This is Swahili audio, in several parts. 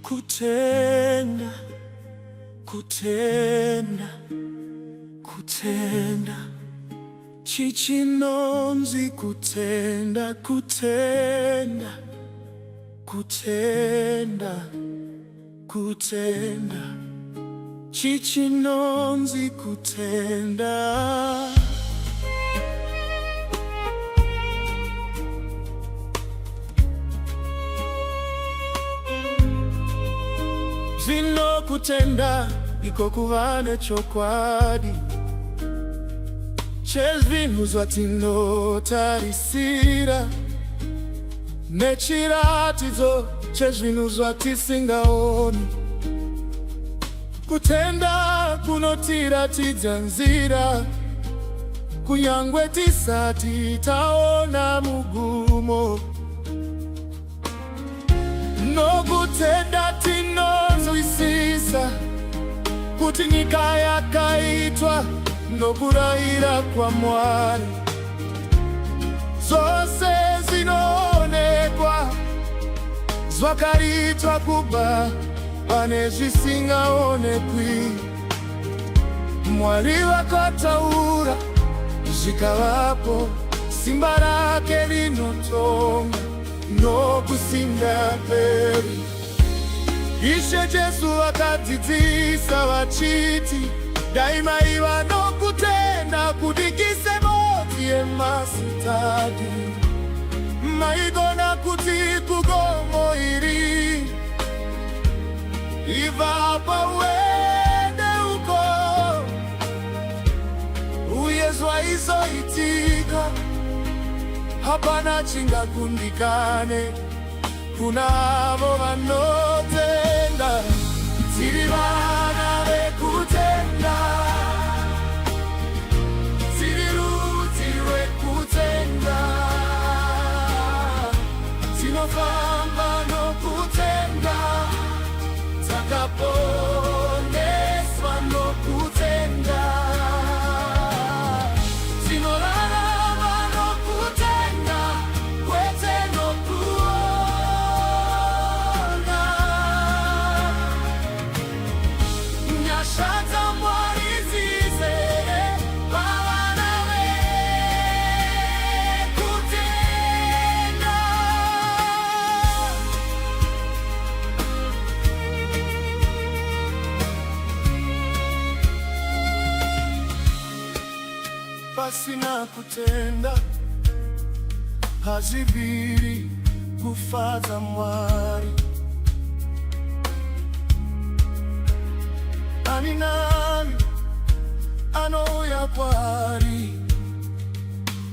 Kutenda, kutenda, kutenda, chichinonzi kutenda, kutenda, kutenda, kutenda, chichinonzi kutenda. Zino kutenda iko kuvane chokwadi chezvinhu zvatinotarisira nechiratidzo chezvinhu zvatisingaoni. Kutenda kunotiratidza nzira kunyangwe tisati taona mugumo. Nokutenda tinozwisisa kuti nyika yakaitwa nokurayira kwa Mwari. Zvose zvinoonekwa zvakaitwa kubva pane zvisingaonekwi. Mwari vakataura zvikavapo, simba rake rinotonga nokusingaperi. Ishe Jesu akadzidzisa vachiti, daima iva nokutenda kudikise moti yemasitadi. Maigona kuti kugomo iri ivapa uende uko uye zvaizoitika hapana chingakundikane kuna avo vanotenda. Tiri vana vekutenda, tiri rudzi rwekutenda, tinofamba nokutenda, takaponeswa nokutenda, tinorarama nokutenda, kwete nokuona. Nyasha dzaMwari dzizere pavana vekutenda. Pasina kutenda hazvibviri kufadza Mwari. Ani nani anouya kwaari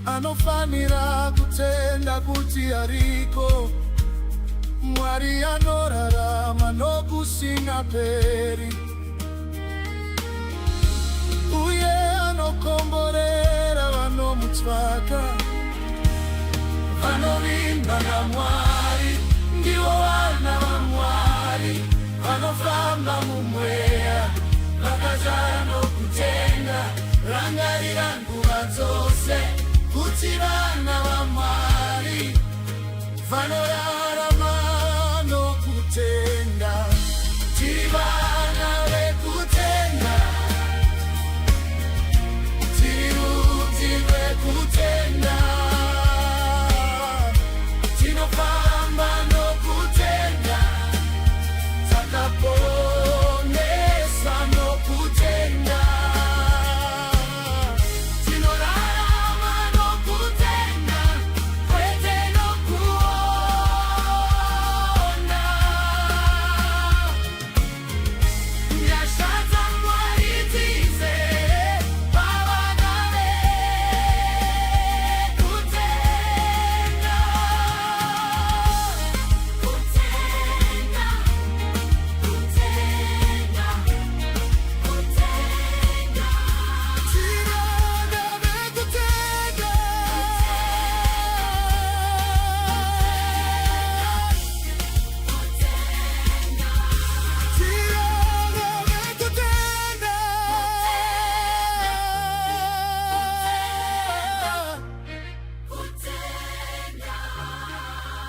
anofanira kutenda kuti ariko. Mwari anorarama nokusingaperi, uye anokomborera vanomutsvaka. Vanovimba naMwari ndivo vana vaMwari, vanofamba mumweya vakazara nokutenda. Rangarira nguva dzose kuti vana vaMwari vanorarama nokutenda. Tiri vana vekutenda, tiri rudzi rwekutenda, tinofamba nokutenda, takaponesa nokutenda, tinorarama nokutenda, kwete nokuona. Nyasha dzaMwari dzizere pavana vekutenda. Kutenda, kutenda, kutenda. Tiri vana vekutenda. Tiri vana vekutenda.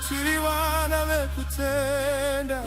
Tiri vana vekutenda.